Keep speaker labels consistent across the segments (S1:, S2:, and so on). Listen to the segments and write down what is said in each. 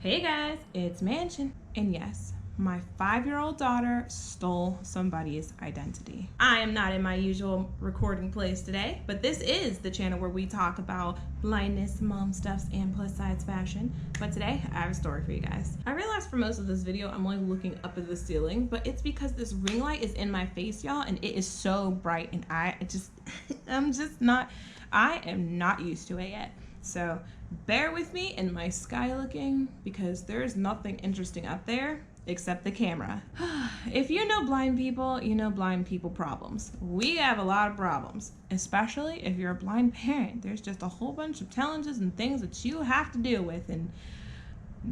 S1: Hey guys, it's Mansion, and yes, my 5-year-old daughter stole somebody's identity. I am not in my usual recording place today, but this is the channel where we talk about blindness, mom stuffs, and plus size fashion. But today, I have a story for you guys. I realized for most of this video, I'm only looking up at the ceiling, but it's because this ring light is in my face, y'all, and it is so bright, and I am not used to it yet. So bear with me in my sky looking because there's nothing interesting up there except the camera. If you know blind people, you know blind people problems. We have a lot of problems, especially if you're a blind parent. There's just a whole bunch of challenges and things that you have to deal with, and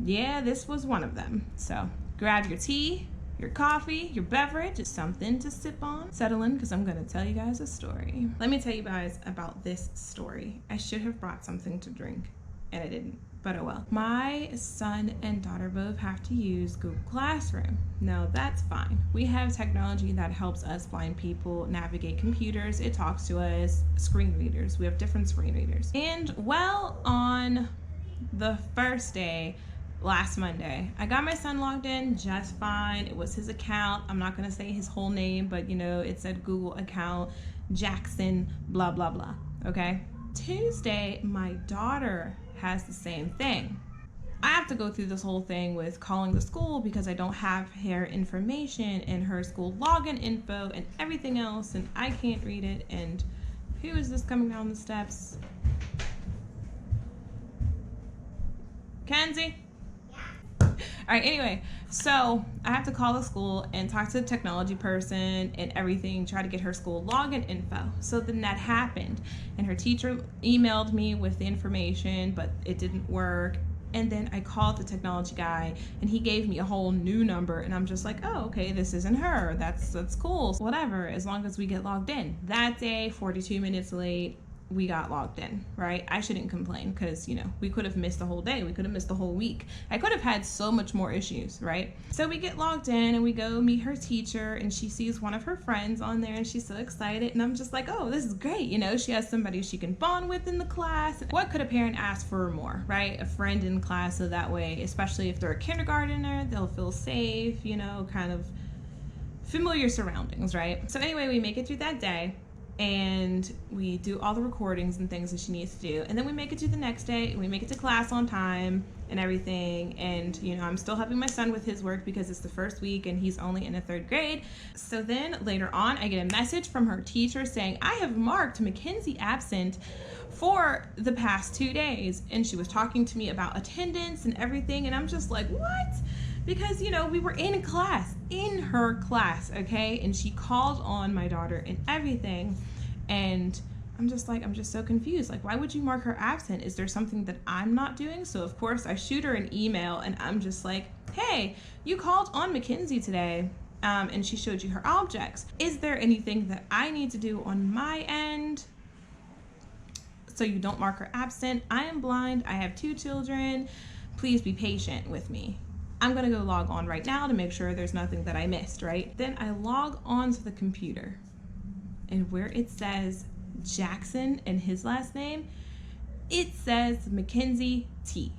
S1: yeah, this was one of them. So grab your tea, your coffee, your beverage, it's something to sip on. Settle in because I'm going to tell you guys a story. Let me tell you guys about this story. I should have brought something to drink and I didn't, but oh well. My son and daughter both have to use Google Classroom. Now that's fine. We have technology that helps us blind people navigate computers. It talks to us, screen readers. We have different screen readers. And well, on the first day, last Monday, I got my son logged in just fine. It was his account. I'm not going to say his whole name, but you know, it said Google account, Jackson, blah, blah, blah. Okay. Tuesday, my daughter has the same thing. I have to go through this whole thing with calling the school because I don't have her information and her school login info and everything else, and I can't read it. And who is this coming down the steps? Kenzie? All right, anyway, so I have to call the school and talk to the technology person and everything, try to get her school login info. So then that happened, and her teacher emailed me with the information, but it didn't work. And then I called the technology guy, and he gave me a whole new number, and I'm just like, oh, okay, this isn't her. That's cool. Whatever, as long as we get logged in. That day, 42 minutes late, we got logged in, right? I shouldn't complain because, you know, we could have missed the whole day. We could have missed the whole week. I could have had so much more issues, right? So we get logged in and we go meet her teacher, and she sees one of her friends on there and she's so excited. And I'm just like, oh, this is great. You know, she has somebody she can bond with in the class. What could a parent ask for more, right? A friend in class, so that way, especially if they're a kindergartner, they'll feel safe, you know, kind of familiar surroundings, right? So anyway, we make it through that day, and we do all the recordings and things that she needs to do, and then we make it to the next day, and we make it to class on time and everything. And you know, I'm still helping my son with his work because it's the first week and he's only in the 3rd grade. So then later on, I get a message from her teacher saying, I have marked Mackenzie absent for the past 2 days. And she was talking to me about attendance and everything, and I'm just like, what? Because, you know, we were in class, in her class, okay? And she called on my daughter and everything. And I'm just so confused. Like, why would you mark her absent? Is there something that I'm not doing? So, of course, I shoot her an email, and I'm just like, hey, you called on Mackenzie today, and she showed you her objects. Is there anything that I need to do on my end so you don't mark her absent? I am blind. I have 2 children. Please be patient with me. I'm gonna go log on right now to make sure there's nothing that I missed, right? Then I log on to the computer, and where it says Jackson and his last name, it says Mackenzie T.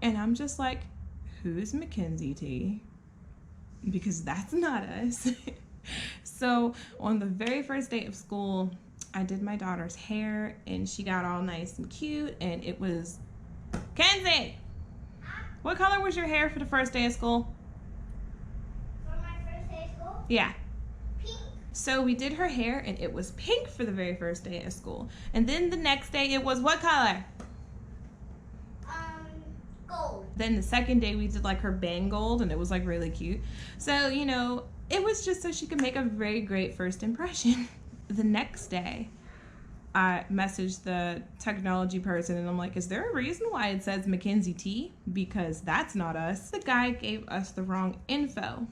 S1: And I'm just like, who's Mackenzie T? Because that's not us. So on the very first day of school, I did my daughter's hair, and she got all nice and cute, and it was, Kenzie! What color was your hair for the first day of school?
S2: For my first day of school?
S1: Yeah.
S2: Pink.
S1: So we did her hair, and it was pink for the very first day of school. And then the next day it was what color?
S2: Gold.
S1: Then the second day we did like her bang gold, and it was like really cute. So, you know, it was just so she could make a very great first impression. The next day, I messaged the technology person, and I'm like, is there a reason why it says Mackenzie T? Because that's not us. The guy gave us the wrong info,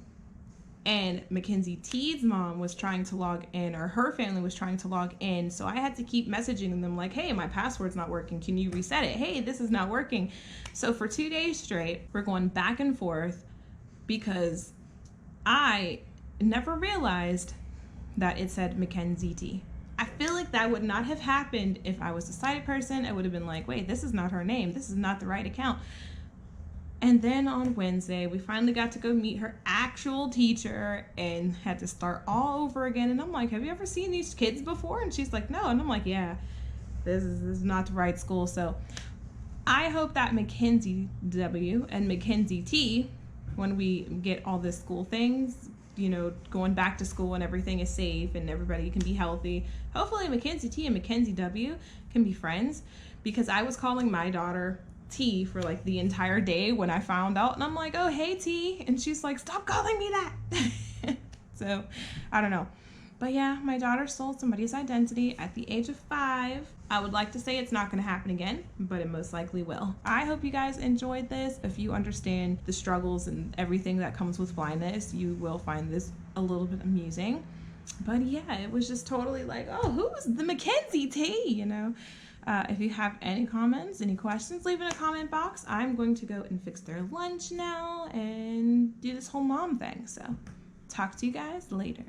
S1: and Mackenzie T's mom was trying to log in, or her family was trying to log in. So I had to keep messaging them like, hey, my password's not working. Can you reset it? Hey, this is not working. So for 2 days straight, we're going back and forth because I never realized that it said Mackenzie T. I feel like that would not have happened if I was a sighted person. I would have been like, wait, this is not her name. This is not the right account. And then on Wednesday, we finally got to go meet her actual teacher and had to start all over again. And I'm like, have you ever seen these kids before? And she's like, no. And I'm like, yeah, this is not the right school. So I hope that Mackenzie W and Mackenzie T, when we get all this school things, you know, going back to school and everything is safe and everybody can be healthy, hopefully Mackenzie T and Mackenzie W can be friends, because I was calling my daughter T for like the entire day when I found out, and I'm like, oh, hey T, and she's like, stop calling me that. So I don't know, but yeah, my daughter stole somebody's identity at the age of 5. I would like to say it's not going to happen again, but it most likely will. I hope you guys enjoyed this. If you understand the struggles and everything that comes with blindness, you will find this a little bit amusing. But yeah, it was just totally like, oh, who's the Mackenzie T, you know? If you have any comments, any questions, leave in a comment box. I'm going to go and fix their lunch now and do this whole mom thing. So talk to you guys later.